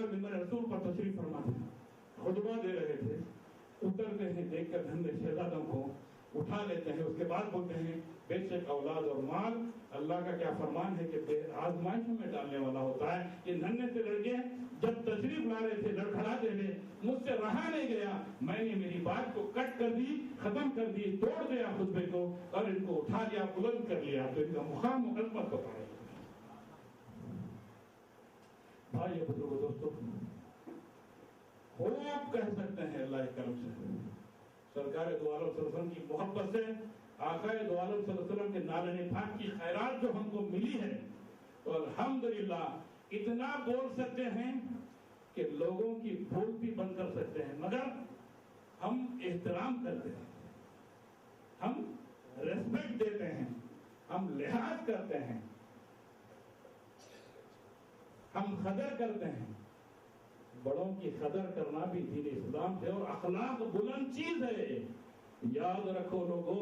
سرکار ممبر رسول پر تشریف فرما تھے، خطبہ دے رہے تھے، اترتے ہیں، دیکھ کر دھندے شہزادوں کو اٹھا لیتے ہیں، اس کے بعد بولتے ہیں بے شک اولاد اور مال اللہ کا کیا فرمان ہے کہ آزمائشوں میں ڈالنے والا ہوتا ہے۔ یہ ننھے سے لڑکے جب تشریف لا رہے تھے، لڑکھڑاتے تھے، مجھ سے رہا نہیں گیا، میں نے میری بات کو کٹ کر دی، ختم کر دی، توڑ دیا خطبے کو اور ان کو اٹھا لیا، بلند کر لیا، تو ان کا مقام و عظمت بتا رہے ہیں۔ بھائی بزرگوں، دوستوں، خوب کہہ سکتے ہیں اللہ کے کرم سے، سرکار دو عالم صلی اللہ علیہ وسلم کی محبت سے، آقا دو عالم صلی اللہ علیہ وسلم کے نالے پاک کی خیرات جو ہم کو ملی ہے، تو الحمدللہ اتنا بول سکتے ہیں کہ لوگوں کی بولتی بند کر سکتے ہیں، مگر ہم احترام کرتے ہیں، ہم ریسپیکٹ دیتے ہیں، ہم لحاظ کرتے ہیں، ہم قدر کرتے ہیں۔ بڑوں کی قدر کرنا بھی دین اسلام ہے، اور اخلاق بلند چیز ہے۔ یاد رکھو لوگوں،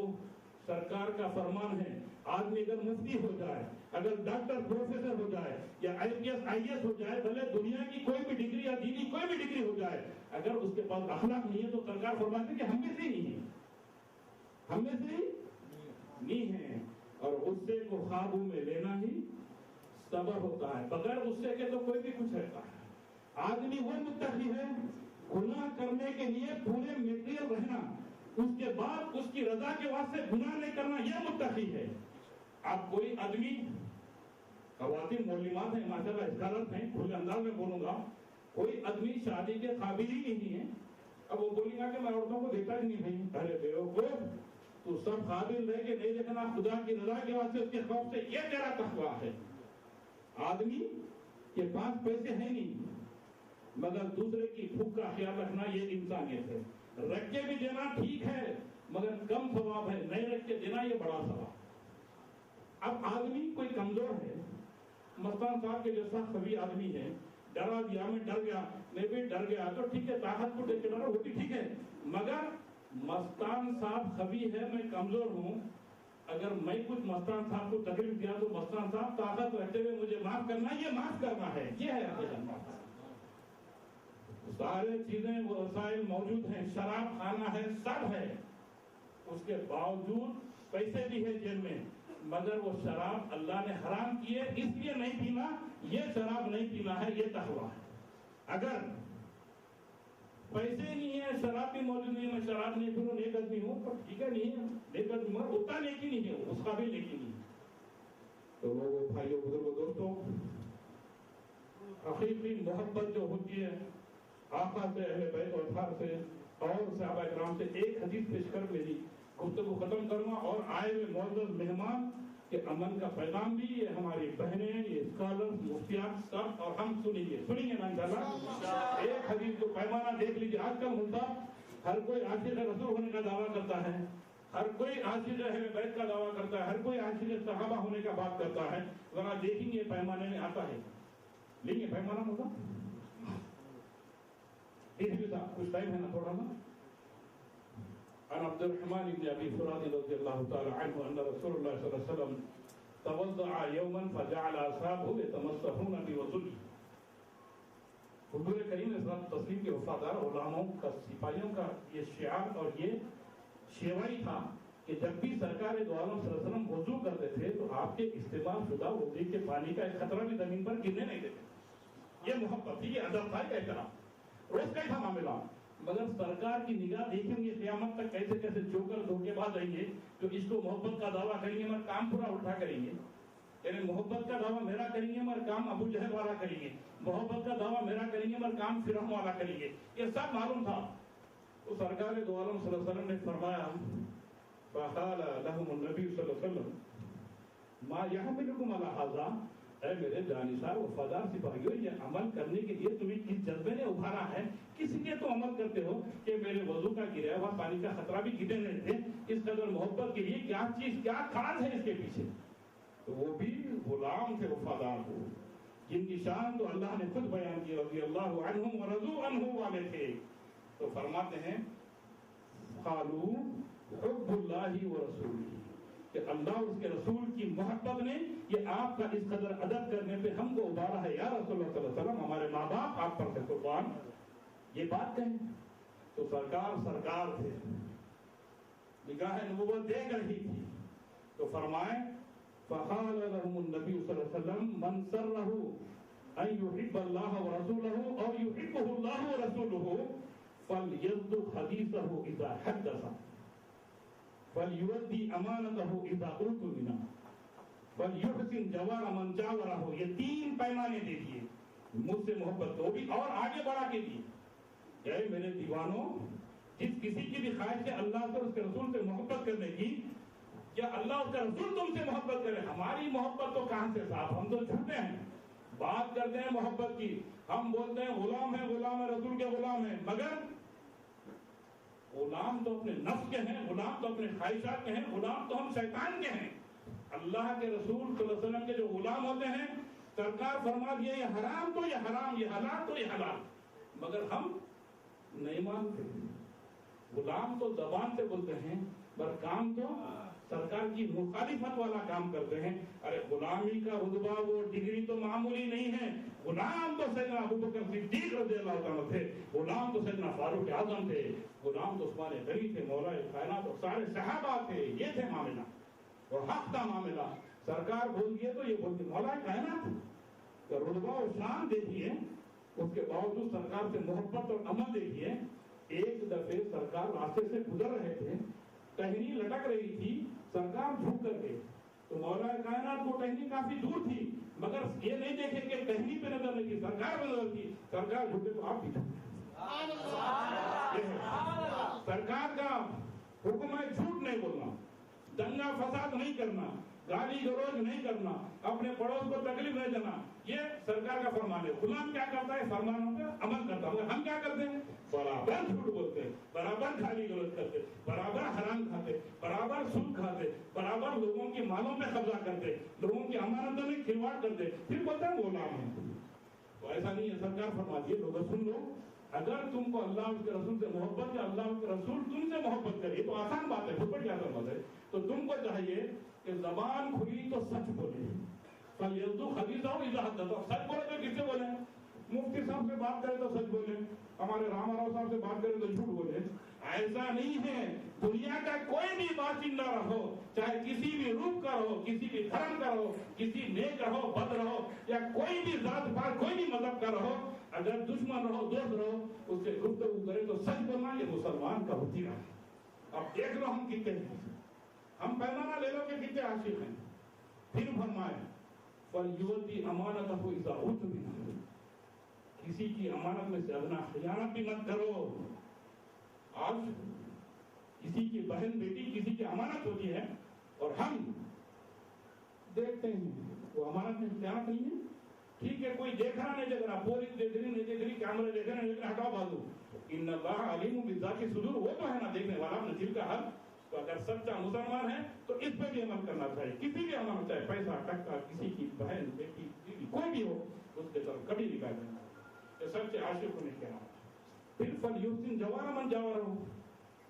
سرکار کا فرمان ہے، آدمی اگر مفتی ہو جائے، اگر ڈاکٹر پروفیسر ہو جائے، یا IPS ہو جائے، بھلے دنیا کی کوئی بھی ڈگری یا دینی کوئی بھی ڈگری ہو جائے، اگر اس کے پاس اخلاق نہیں ہے تو سرکار فرماتے ہیں کہ ہم میں سے نہیں ہیں، ہم میں سے نہیں ہیں۔ اور غصے کو قابو میں لینا ہی صبر ہوتا ہے، بغیر غصے کے تو کوئی بھی کچھ رہتا ہے۔ آدمی وہ متقی ہے گناہ کرنے کے لیے پورے میٹیریل رہنا، اس کے بعد اس کی رضا کے واسطے گناہ نہیں کرنا، یہ متقی ہے۔ اب کوئی آدمی، خواتین معلمات ہیں ماشاءاللہ، اسکالر ہیں، کھلے انداز میں بولوں گا، کوئی آدمی شادی کے قابل ہی نہیں ہے، اب وہ بولے گا کہ میں عورتوں کو دیکھتا ہی نہیں بھائی، ارے بیوقوف، تو سب قابل رہ کے نہیں دیکھنا، خدا کی رضا کے واسطے، اس کے خوف سے، یہ تیرا تقویٰ ہے۔ آدمی کے پاس پیسے ہیں نہیں، مگر دوسرے کی بھوک کا خیال رکھنا، یہ انسانیت ہے۔ رکھ کے بھی دینا ٹھیک ہے، مگر کم ثواب ہے، نہیں رکھ کے دینا یہ بڑا ثواب۔ اب آدمی کوئی کمزور ہے، مستان صاحب کے جیسا قوی آدمی ہے، ڈرا دیا، میں ڈر گیا، میں بھی ڈر گیا، تو ٹھیک ہے، طاقت کو دیکھ کے ڈرا ہوتی ٹھیک ہے، مگر مستان صاحب قوی ہے، میں کمزور ہوں، اگر میں کچھ مستان صاحب کو تکلیف دیا تو مستان صاحب طاقت رہتے ہوئے مجھے معاف کرنا، یہ معاف کرنا ہے، یہ ہے حقیقت۔ سارے چیزیں وسائل موجود ہیں، شراب خانہ ہے، سب ہے، اس کے باوجود پیسے بھی ہے جیل میں، مگر وہ شراب اللہ نے حرام کی ہے، اس لیے نہیں پینا، یہ شراب نہیں پینا ہے، یہ تقویٰ ہے۔ اگر پیسے نہیں ہے، شراب بھی موجود نہیں ہے، میں شراب نہیں پیوں، نیک آدمی ہوں، تو ٹھیک ہے، نہیں ہے نیک آدمی، مگر اتنا نیکی نہیں ہے، اس قابل نیکی نہیں ہے۔ تو لوگوں، بھائیوں، بزرگوں، دوستوں، حقیقی محبت جو ہوتی ہے آقا سے، اہل بیت و اطہار سے اور صحابہ کرام سے، ایک حدیث پیش کر میری گفتگو ختم کروں گا، اور آئے ہوئے معزز مہمان کے امن کا پیغام بھی، یہ ہماری بہنیں، یہ اسکالرز، مفتیات سب، اور ہم سنیں گے نا انشاءاللہ۔ ایک حدیث کو پیمانہ دیکھ لیجیے، آج کل ملتا ہر کوئی عاشق رسول ہونے کا دعویٰ کرتا ہے، ہر کوئی عاشق اہل بیت کا دعویٰ کرتا ہے، ہر کوئی عاشق صحابہ ہونے کا بات کرتا ہے، ذرا دیکھیں گے پیمانے میں آتا ہے، لیں گے پیمانہ ہوگا، کچھ ٹائم ہے نا تھوڑا نا۔ عن عبد الرحمن بن ابي فرات رضي الله تعالى عنه ان رسول الله صلى الله عليه وسلم توضع يوما فجعل اصحابه يتمسحون بوضوءه۔ حضور کریم صلی اللہ علیہ وسلم تسلیم کے وفادار غلاموں کا، سپاہیوں کا یہ شعار اور یہ شیوائی تھا کہ جب بھی سرکار دو عالم صلی اللہ علیہ وسلم وضو کرتے تھے تو آپ کے استعمال شدہ وضو کے پانی کا ایک قطرہ بھی زمین پر گرنے نہیں دیتے۔ یہ محبت تھی، یہ ادب تھا، یہ احترام، روز کا ہی تھا معاملہ۔ مگر سرکار کی نگاہ دیکھیں گے قیامت تک کیسے کیسے جوکر دھوکے باز آئیں گے جو اس کو محبت کا دعویٰ کریں گے مگر کام پورا الٹا کریں گے، یعنی محبت کا دعویٰ میرا کریں گے مگر کام ابو جہل والا کریں گے، محبت کا دعویٰ میرا کریں گے مگر کام فرعون والا کریں گے، یہ سب معلوم تھا۔ تو سرکار دو عالم صلی اللہ علیہ وسلم نے فرمایا، فقال لهم النبی صلی اللہ علیہ وسلم ما يحملكم على هذا، اے میرے جانشار وفادار سپاہیوں، یہ عمل کرنے کے لیے تمہیں کس جذبے نے ابھارا ہے، کس لیے تو عمل کرتے ہو کہ میرے وضو کا گرا ہوا پانی کا خطرہ بھی گرنے نہیں تھے، اس قدر محبت کے لیے کیا چیز، کیا کاج ہے اس کے پیچھے؟ تو وہ بھی غلام تھے وفادار کو، جن کی شان تو اللہ نے خود بیان کی، رضی اللہ عنہم ورضوا عنہ والے تھے۔ تو فرماتے ہیں قالوا حب اللہ ورسولہ، کہ اللہ اور اس کے رسول کی محبت نے یہ آپ کا اس قدر ادب کرنے پہ ہم کو ابارا ہے. یا رسول اللہ صلی اللہ علیہ وسلم ہمارے ماں باپ آپ پر سے قربان. یہ بات کہیں تو سرکار تھے, نگاہ نبوت دیکھ رہی تھی, تو فرمائے فقال لهم النبي صلی اللہ علیہ وسلم من سره ان يحب الله ورسوله او يحبه الله ورسوله فليصدق حديثه اذا حدث فليؤدي امانته اذا اؤتمن فليحسن جوار من جاوره. یہ 3 پیمانے دے دیے مجھ سے محبت کو بھی, اور آگے بڑھا کے دیے کہ اے میرے دیوانوں, جس کسی کی بھی خواہش ہے اللہ سے اور اس کے رسول سے محبت کرنے کی, کیا اللہ اس کا رسول تم سے محبت کرے؟ ہماری محبت تو کہاں سے صاحب, ہم تو جھوٹے ہیں. بات کرتے ہیں محبت کی, ہم بولتے ہیں غلام ہے رسول کے غلام ہیں, مگر غلام تو اپنے نفس کے ہیں, غلام تو اپنے خواہشات کے ہیں, غلام تو ہم شیطان کے ہیں. اللہ کے رسول صلی اللہ علیہ وسلم کے جو غلام ہوتے ہیں, سرکار فرما دیا یہ حرام تو یہ حرام, یہ حلال تو یہ حلال, مگر ہم نہیں مانتے. غلام تو زبان سے بولتے ہیں پر کام تو سرکار کی مخالفت والا کام کرتے ہیں. ارے غلامی کا رتبہ وہ ڈگری تو معمولی نہیں ہے. غلام تو سیدنا ابوبکر صدیق رضی اللہ عنہ تھے, غلام تو سیدنا فاروق اعظم تھے, غلام تو عثمان غنی تھے, مولا کائنات اور سارے صحابہ تھے. یہ تھے معاملہ اور حق کا معاملہ. سرکار بول دیے تو یہ بولتے مولا کائنات کا رتبہ اور شان دیکھیے, اس کے باوجود سرکار سے محبت اور عمل دیکھیے. ایک دفعہ سرکار راستے سے گزر رہے تھے, ٹہنی لٹک رہی تھی, سرکار جھک کر گئے تو مولا کائنات کو ٹہنی کافی دور تھی, مگر یہ نہیں دیکھے کہ ٹہنی پہ نظر نہیں کی, سرکار پہ نظر کی. سرکار جھکے تو آپ بھی جھکے. سرکار کا حکم ہے جھوٹ نہیں بولنا, دنگا فساد نہیں کرنا, گالی گلوچ نہیں کرنا, اپنے پڑوس کو تکلیف نہیں دینا. یہ سرکار کا فرمان ہے. غلام کیا کرتا ہے؟ فرمانوں پہ عمل کرتا ہے. ہم کیا کرتے ہیں؟ برابر جھوٹ بولتے ہیں, برابر گالی گلوچ کرتے, برابر حرام کھاتے, برابر سود کھاتے, برابر لوگوں کی مالوں پہ قبضہ کرتے, لوگوں کی امانتوں میں کھلواڑ کرتے, پھر بولتے ہیں غلام ہیں. تو ایسا نہیں ہے. سرکار فرماتی ہے لوگ سن لو, اگر تم کو اللہ اس کے رسول سے محبت ہے, اللہ اس کے رسول تم سے محبت کرے, تو آسان بات ہے, پھر کیا کرنا ہے, تو تم کو چاہیے کہ زبان کھلی تو سچ بولے. فَلْيَصْدُقْ حَدِيثَهُ إِذَا حَدَّثَ. سچ بولے تو کس سے بولے؟ مفتی صاحب سے بات کرے تو سچ بولے, ہمارے راما راؤ صاحب سے بات کرے تو جھوٹ بولے. ایسا نہیں ہے. دنیا کا کوئی بھی باشندہ رہو, چاہے کسی بھی روپ کا رہو, کسی بھی دھرم کا رہو, کسی نیک رہو بد رہو, یا کوئی بھی ذات پات کوئی بھی مذہب کا رہو, اگر دشمن رہو دوست رہو, اس سے گفتگو کرے تو سچ بولنا یہ مسلمان کا ہوتی ہے. اب دیکھ لو ہم کتنے ہیں, ہم پیمانہ لے لو کہ کتنے عاشق ہیں. پھر فرمائے فَلْيُؤْدِّ أَمَانَتَهُ إِذَا اؤْتُمِنَ. کسی کی امانت میں سے ادنا خیانت بھی مت کرو. آج کسی کی بہن بیٹی کسی کی امانت ہوتی ہے اور ہم دیکھتے ہیں وہ امانت میں خیانت نہیں ہے. ٹھیک ہے, کوئی دیکھ رہا نہیں دیکھ رہا, پولیس دیکھ رہی نہیں دیکھ رہی, کیمرے دیکھ رہے نہیں دیکھ رہے, ہٹاؤ بازو. ان اللہ علیم بذات الصدور, وہ تو ہے نا دیکھنے والا اپنے دل کا حل. تو اگر سچا مسلمان ہے تو اس پہ بھی عمل کرنا چاہیے. کسی بھی عمل چاہے پیسہ ٹکا, کسی کی بہن بیٹی بیوی کوئی بھی ہو, اس کے طرف کبھی نہیں کرنا. یہ سچے عاشق کو نہیں کہنا. پھر فَلْيُحْسِنْ جَوَارَ مَنْ جَاوَرَهُ,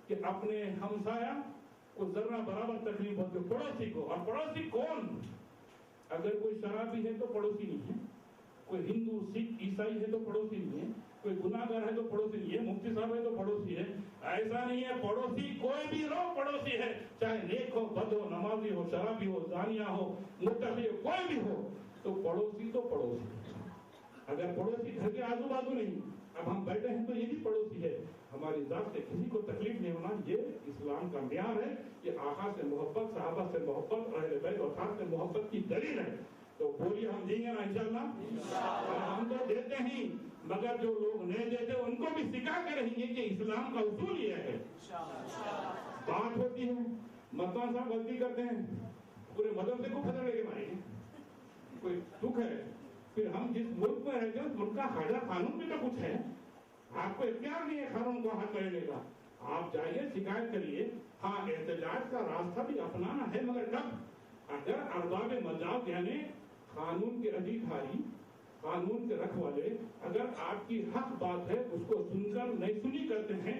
کہ اپنے ہمسایہ کو ذرہ برابر تکلیف ہوتی ہے, پڑوسی کو. اور پڑوسی کون؟ اگر کوئی شرابی ہے تو پڑوسی نہیں ہے, کوئی ہندو سکھ عیسائی ہے تو پڑوسی نہیں ہے, کوئی گناہگار ہے تو پڑوسی نہیں ہے, مفتی صاحب ہے تو پڑوسی ہے. ایسا نہیں ہے. پڑوسی کوئی بھی رہو پڑوسی ہے, چاہے نیک ہو, بد ہو, نمازی ہو, شرابی ہو, زانیہ ہو, متقی ہو, کوئی بھی ہو, تو پڑوسی تو پڑوسی. اگر پڑوسی گھر کے آزو بازو نہیں, اب ہم بیٹھے ہیں تو یہ بھی پڑوسی ہے. ہماری ذات سے کسی کو تکلیف نہیں ہونا, یہ اسلام کا معیار ہے. یہ آقا سے محبت, صحابہ سے محبت, اہل بیت اور خاص سے محبت کی دلیل ہے. تو بولیے ہم دیں گے نا انشاءاللہ. ہم تو دیتے ہیں, مگر جو لوگ نہیں دیتے ان کو بھی سکھا کے رہیں گے کہ اسلام کا اصول یہ ہے. بات ہوتی ہے, مستان صاحب غلطی کرتے ہیں, پورے مدرسے کو پھٹکے کے مارے, کوئی دکھ ہے. پھر ہم جس ملک میں رہتے ہیں اس ملک کا قاعدہ قانون بھی تو کچھ ہے. آپ کو اختیار نہیں ہے قانون کو ہاتھ کرنے کا. آپ جائیے شکایت کریے. ہاں احتجاج کا راستہ بھی اپنانا ہے, مگر کب؟ اگر ارباب مجاز یعنی قانون کے ادھیکاری, قانون کے رکھوالے اگر آپ کی حق بات ہے اس کو سن کر نہیں سنی کرتے ہیں,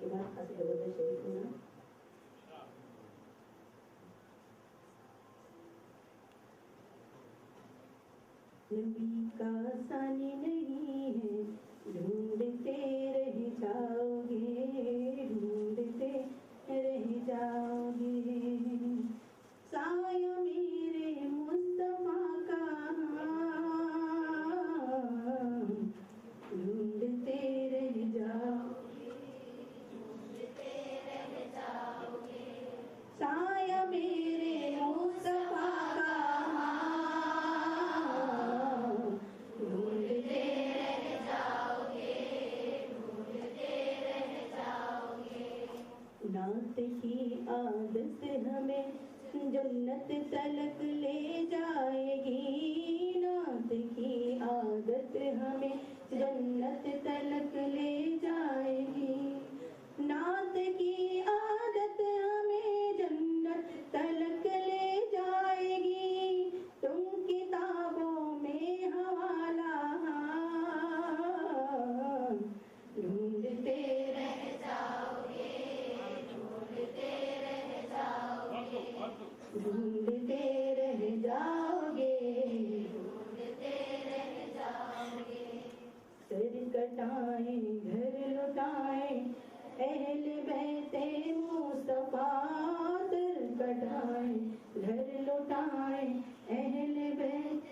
کے بعد خاص درود شریف ہونا. نبی کا ثانی نہیں ہے ڈھونڈتے رہ جاؤ گے ڈھونڈتے رہ جاؤ گے سایہ میرے مصطفیٰ کا ڈھونڈتے رہ جاؤ سایہ میرے مصطفیٰ کا ڈھونڈتے رہ جاؤ گے نعت کی عادت ہمیں جنت تلک لے جائے گی نعت کی عادت ہمیں جنت تلک لے جائے گی نعت کی عادت ہمیں جنت تلک لے جائے گی تم کتابوں میں حوالہ ڈھونڈتے رہ جاؤ گے ڈھونڈتے رہ جاؤ گے ڈھونڈتے رہ جاؤ گے ڈھونڈتے رہ جاؤ گے سر کٹائیں گھر لٹائیں اہل بیت مصطفیٰ سر کٹائیں گھر لٹائیں اہل بیت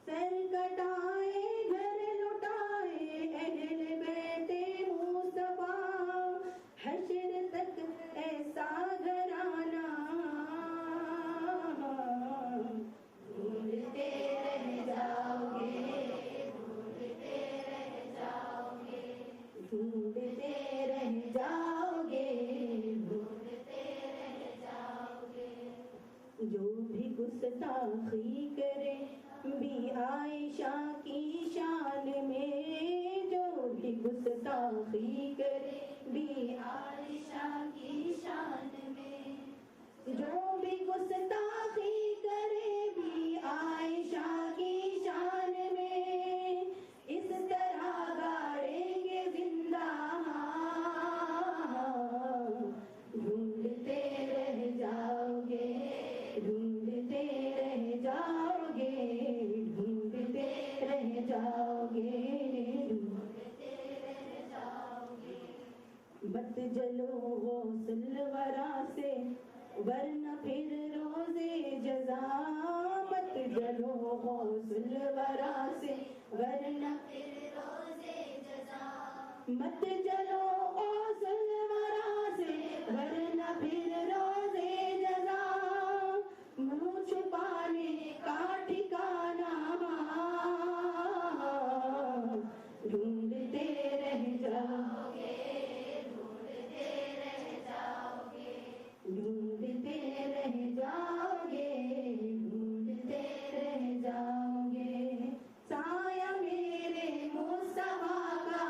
سر کٹائیں گھر لٹائیں اہل بیت مصطفیٰ حشر تک ایسا گھرانہ ڈھونڈتے رہ جاؤ گے ڈھونڈتے رہ جاؤ گے ڈھونڈتے رہ جاؤ گے ڈھونڈتے رہ جاؤ گے جو بھی گستاخی کرے بھی عائشہ کی شان میں جو بھی گستاخی کرے بھی عائشہ کی شان میں جو بھی گستاخی کرے بھی عائشہ کی شان میں اس طرح گاڑیں گے زندہ ڈھونڈتے رہ جاؤ گے ڈھونڈتے رہ جاؤ گے ڈھونڈتے رہ جاؤ گے ڈھونڈتے رہ جاؤ گے مت جلو غوث الورا سے ورنہ پھر روزے جزا مت جلو غوث الورا سے ورنہ پھر روزے جزا مت جلو غوث الورا سے ورنہ پھر روزے جزا منہ چھپانے کا ٹھکانہ ڈھونڈتے رہ جاؤ گے ڈھونڈتے رہ جاؤ گے ڈھونڈتے رہ جاؤ گے ڈھونڈتے رہ جاؤ گے سایہ میرے مصطفیٰ کا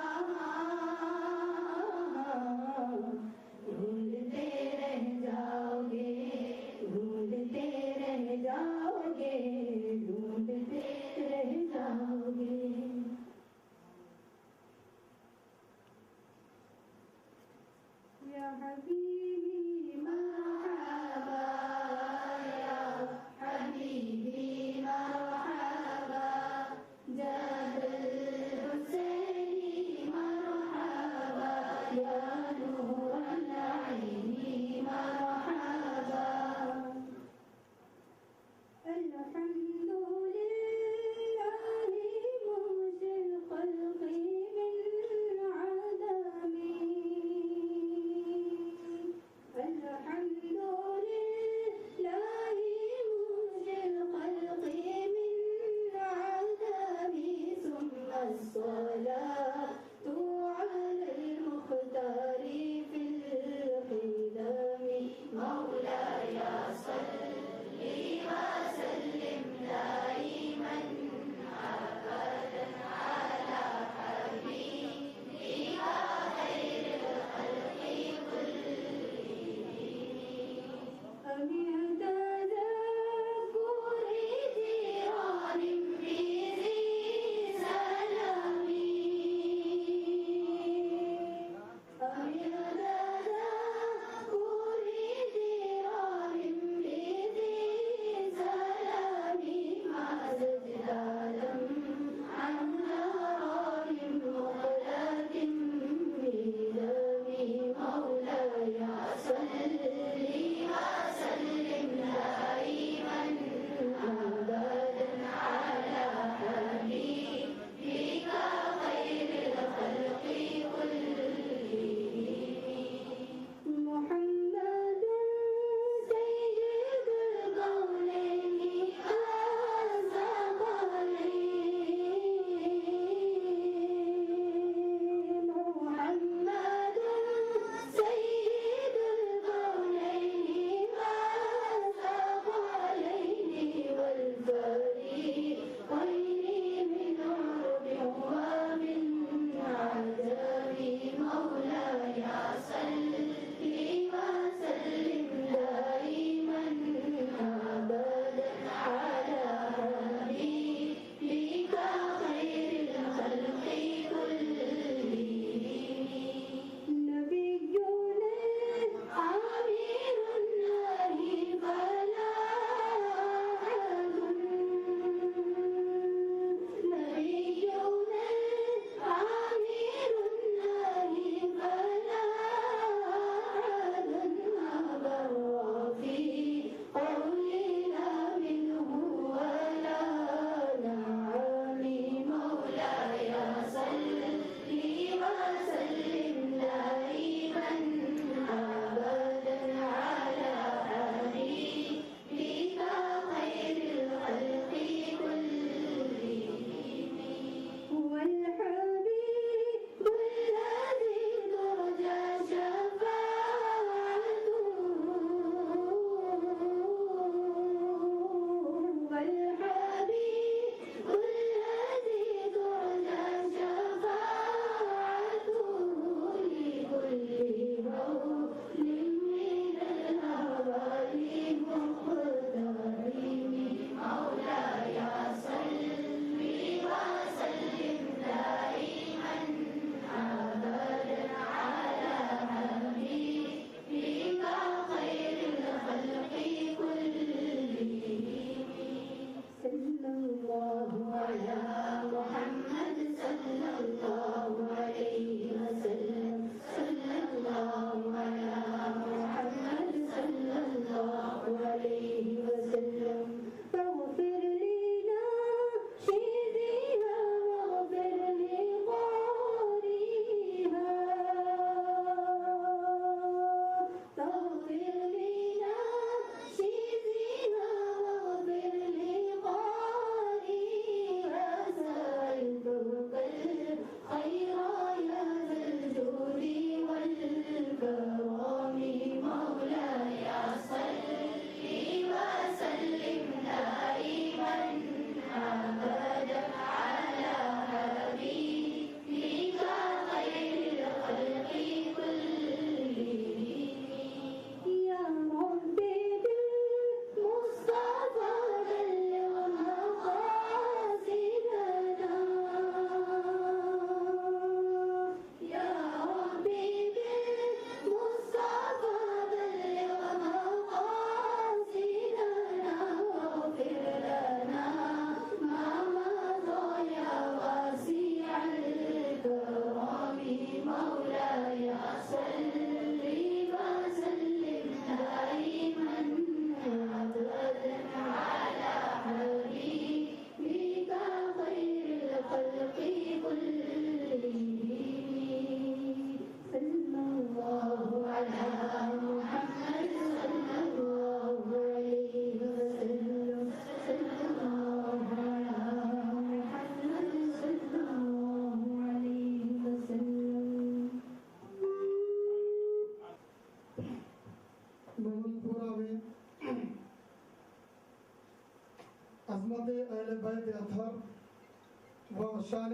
اہل بیت اطہر و شان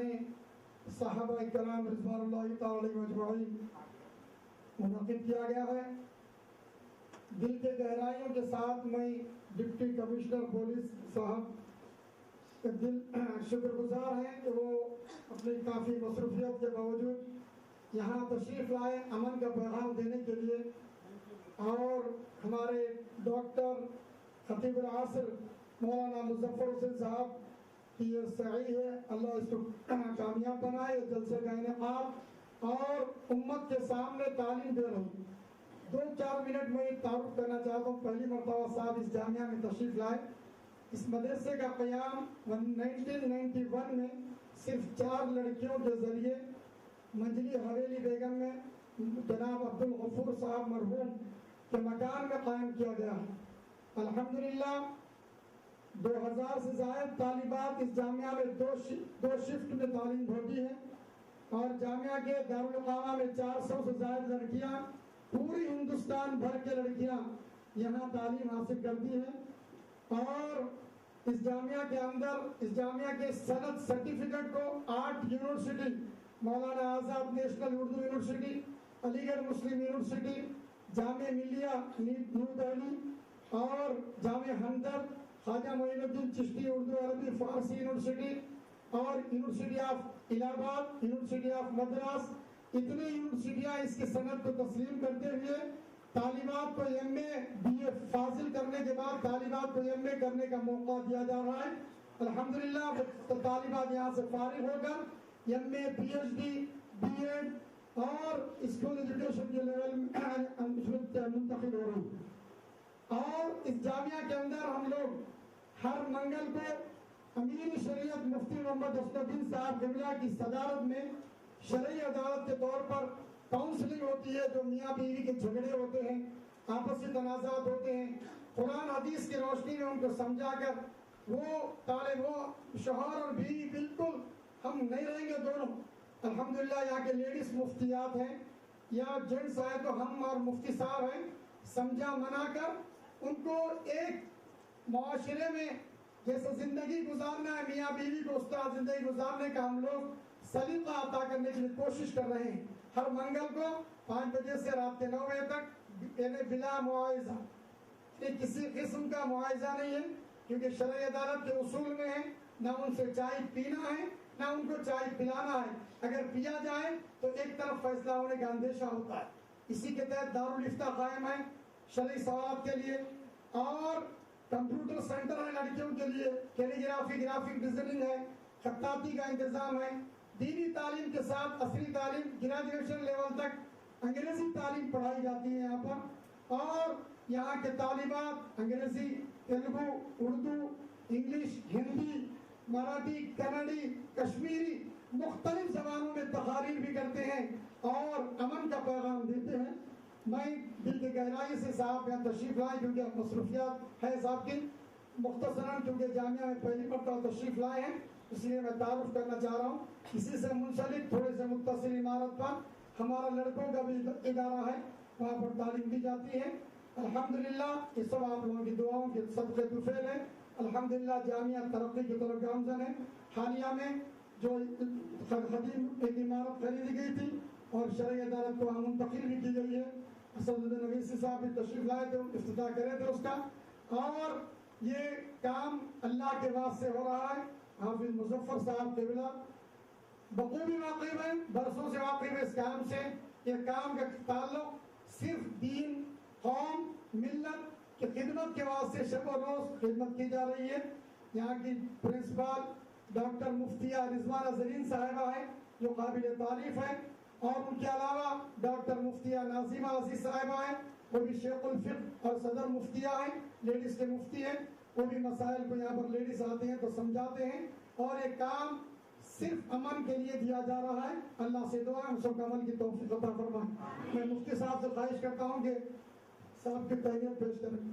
صحابہ کرام رضوان اللہ تعالی علیہ اجمعین منعقد کیا گیا ہے۔ دل کے گہرائیوں کے ساتھ میں ڈپٹی کمشنر پولیس صاحب دل شکر گزار ہیں کہ وہ اپنی کافی مصروفیت کے باوجود یہاں تشریف لائے امن کا پیغام دینے کے لیے، اور ہمارے ڈاکٹر خطیب العصر مولانا مظفر حسین صاحب کی یہ سعی ہے، اللہ اس کو کامیاب بنائے، جلسے کا انعقاد اور امت کے سامنے تعلیم دے رہی۔ 2-4 منٹ میں تعارف کرنا چاہتا ہوں۔ پہلی مرتبہ صاحب اس جامعہ میں تشریف لائے۔ اس مدرسے کا قیام 1991 میں صرف 4 لڑکیوں کے ذریعے منجلی حویلی بیگم میں جناب عبدالغفور صاحب مرحوم کے مکان میں قائم کیا گیا ہے۔ الحمدللہ 2000 سے زائد طالبات اس جامعہ میں دو شفٹ میں تعلیم ہوتی ہے، اور جامعہ کے دارالاقامہ میں 400 سے زائد لڑکیاں، پوری ہندوستان بھر کے لڑکیاں یہاں تعلیم حاصل کرتی ہیں۔ اور اس جامعہ کے اندر اس جامعہ کے سند سرٹیفکیٹ کو 8 university, Maulana Azad national Urdu university, علی گڑھ مسلم یونیورسٹی، جامعہ ملیہ نیو دہلی اور جامعہ ہمدرد، خواجہ معین الدین چشتی اردو عربی فارسی یونیورسٹی، اور یونیورسٹی آف الہ آباد، یونیورسٹی آف مدراس، اتنی یونیورسٹیاں اس کے سند کو تسلیم کرتے ہوئے طالبات کو ایم اے بی اے فاضل کرنے کے بعد طالبات کو ایم اے کرنے کا موقع دیا جا رہا ہے۔ الحمدللہ طالبات یہاں سے فارغ ہو کر M A P H D B Ed اور اسکول ایجوکیشن کے لیول میں منتقل ہو رہی ہیں۔ اور اس جامعہ کے اندر ہم لوگ ہر منگل کو امیر شریعت مفتی محمد حسن الدین صاحب قبلہ کی صدارت میں شرعی عدالت کے طور پر کاؤنسلنگ ہوتی ہے، جو میاں بیوی کے جھگڑے ہوتے ہیں، آپسی تنازعات ہوتے ہیں، قرآن حدیث کی روشنی میں ان کو سمجھا کر وہ شوہر اور بیوی بالکل ہم نہیں رہیں گے دونوں۔ الحمدللہ یہاں کے لیڈیز مفتیات ہیں یا جینٹس ہیں تو ہم اور مفتی صاحب ہیں، سمجھا منا کر ان کو ایک معاشرے میں جیسے زندگی گزارنا ہے، میاں بیوی کو اس طرح زندگی گزارنے کا ہم لوگ سلیقہ عطا کرنے کی کوشش کر رہے ہیں۔ ہر منگل کو 5 بجے سے رات کے 9 بجے تک یعنی بلا معاوضہ، کسی قسم کا معاوضہ نہیں ہے، کیونکہ شرعی عدالت کے اصول میں ہے نہ ان سے چائے پینا ہے نہ ان کو چائے پلانا ہے، اگر پیا جائے تو ایک طرف فیصلہ ہونے کا اندیشہ ہوتا ہے۔ اسی کے تحت دارالافتاء قائم ہے شرعی سوالات کے لیے، اور کمپیوٹر سینٹر ہے لڑکیوں کے لیے، کیلیگرافی گرافک ڈیزائننگ ہے، خطاطی کا انتظام ہے، دینی تعلیم کے ساتھ عصری تعلیم گریجویشن لیول تک انگریزی تعلیم پڑھائی جاتی ہے یہاں پر، اور یہاں کے طالبات انگریزی، تیلگو، اردو، انگلش، ہندی، مراٹھی، کنڑی، کشمیری مختلف زبانوں میں تقاریر بھی کرتے ہیں اور امن کا پیغام دیتے ہیں۔ میں دل کی گہرائی سے صاحب یہاں تشریف لائے کیونکہ مصروفیات ہے صاحب کی، مختصراً کیونکہ جامعہ میں پہلی مرتبہ تشریف لائے ہیں اس لیے میں تعارف کرنا چاہ رہا ہوں۔ اسی سے منسلک تھوڑے سے متصل عمارت پر ہمارا لڑکوں کا بھی ادارہ ہے، وہاں پر تعلیم دی جاتی ہے۔ الحمدللہ یہ سب آپ لوگوں کی دعاؤں کے صدقے طفیل ہے۔ الحمدللہ جامعہ ترقی کی طرف گامزن ہے۔ حالیہ میں جو قدیم ایک عمارت خریدی گئی تھی اور شرعی عدالت کو منتقل بھی کی گئی ہے، اسد نویسی صاحب بھی تشریف لائے تھے، افتتاح کرے تھے اس کا، اور یہ کام اللہ کے واسطے ہو رہا ہے۔ حافظ مظفر صاحب قبلہ بخوبی واقف ہیں، برسوں سے واقف ہے اس کام سے۔ یہ کام کا تعلق صرف دین، قوم، ملت کی خدمت کے واسطے شب و روز خدمت کی جا رہی ہے۔ یہاں کی پرنسپال ڈاکٹر مفتیہ رضوانہ زرین صاحبہ ہیں جو قابل تعریف ہیں، اور ان کے علاوہ ڈاکٹر مفتیہ ناظمہ عزیز صاحبہ ہیں، وہ بھی شیخ الفقہ اور صدر مفتیہ ہیں، لیڈیز کے مفتی ہیں، وہ بھی مسائل کو یہاں پر لیڈیز آتے ہیں تو سمجھاتے ہیں، اور یہ کام صرف امن کے لیے دیا جا رہا ہے۔ اللہ سے دعا ہے سب عمل کی توفیق عطا فرمائے۔ میں مفتی صاحب سے خواہش کرتا ہوں کہ صاحب کی تحریر پیش کریں۔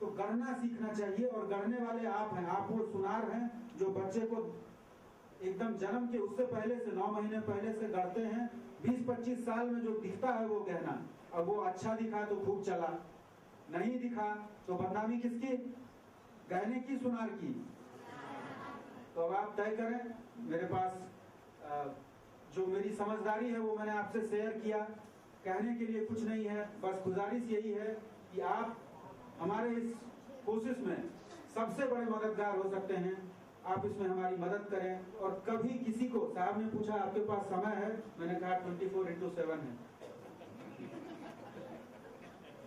تو گڑھنا سیکھنا چاہیے، اور گڑھنے والے آپ ہیں، آپ وہ سنار ہیں جو بچے کو ایک دم جنم کے اس سے پہلے سے 9 مہینے پہلے سے گڑھتے ہیں. 20-25 سال میں جو دکھتا ہے وہ گہنا، اب وہ اچھا دکھا تو خوب چلا، نہیں دکھا تو بدنامی کس کی؟ گہنے کی، سنار کی. تو اب آپ طے کریں. میرے پاس جو میری سمجھداری ہے وہ میں نے آپ سے شیئر کیا. کہنے کے لیے کچھ نہیں ہے، بس گزارش یہی ہے کہ آپ ہمارے اس کوشش میں سب سے بڑے مددگار ہو سکتے ہیں. آپ اس میں ہماری مدد کریں. اور کبھی کسی کو، صاحب نے پوچھا آپ کے پاس سمے ہے، میں نے کہا 24x7 ہے.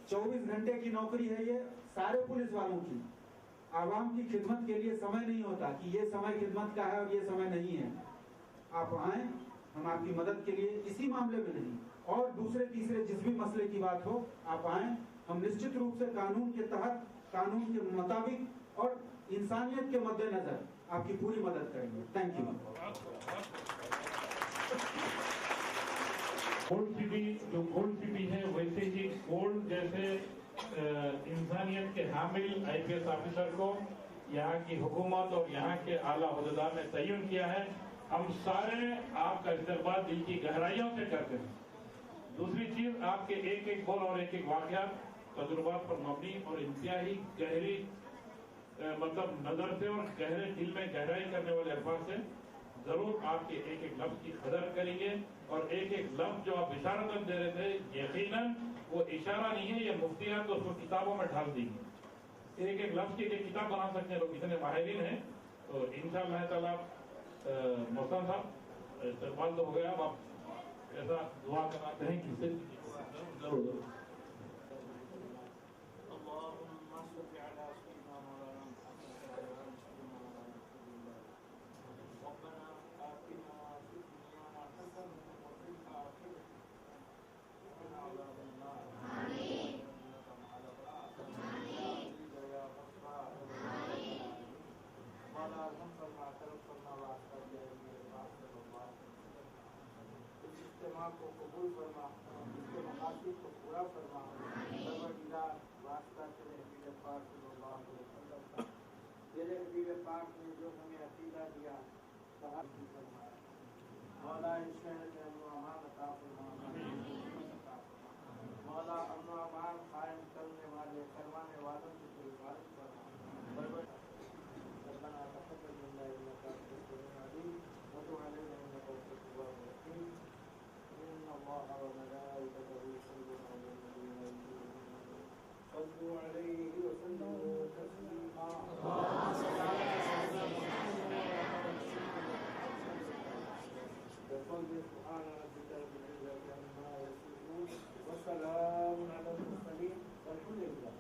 24 گھنٹے کی نوکری ہے یہ سارے پولیس والوں کی. عوام کی خدمت کے لیے سمے نہیں ہوتا کہ یہ سمے خدمت کا ہے اور یہ سمے نہیں ہے. آپ آئیں، ہم آپ کی مدد کے لیے اسی معاملے میں نہیں اور دوسرے تیسرے جس بھی مسئلے کی بات ہو آپ آئیں. ہم نشچت روپ سے قانون کے تحت، قانون کے مطابق اور انسانیت کے مد نظر آپ کی پوری مدد کریں گے. Thank you. گولڈ سٹی جو گولڈ سٹی ہے ویسے ہی گولڈ جیسے انسانیت کے حامل IPS آفیسر کو یہاں کی حکومت اور یہاں کے اعلیٰ عہدیدار نے تعین کیا ہے. ہم سارے آپ کا استقبال دل کی گہرائیوں سے کرتے ہیں. دوسری چیز، آپ کے ایک ایک بول اور ایک ایک واقعات تجربات پر مبنی اور انتہائی گہری مطلب نظر سے اور گہرے دل میں گہرائی کرنے والے الفاظ سے ضرور آپ کے ایک ایک لفظ کی قدر کریں گے. اور ایک ایک لفظ جو آپ اشارتاً دے رہے تھے، یقیناً وہ اشارہ نہیں ہے، یہ مفتیان تو اس کو کتابوں میں ڈال دیں گے. ایک ایک لفظ کی ایک کتاب بنا سکتے ہیں لوگ، اتنے ماہرین ہیں. تو انشاءاللہ تعالیٰ محسن صاحب استقبال تو ہو گیا، اب آپ ایسا دعا کراتے ہیں کہ ضرور اجتماع کو قبول فرما، اس کے مقاصد کو پورا فرما. واسطہ تیرے حبیب پاک صلی اللہ علیہ وسلم کا، تیرے حبیب پاک نے جو ہمیں عقیدہ دیا فرما. مولا اس شہر میں امن و امان عطا فرما. مولا امن و امان قائم کرنے والے، کروانے والوں کی تو حفاظت فرما. ربنا تقبل منا انك انت السميع العليم وتب علينا انك انت التواب الرحيم. ان الله وملائكته يصلون على النبي صلوا عليه وسلموا تسليما. سبحان ربك رب العزة عما يصفون وسلام على المرسلين والحمد لله.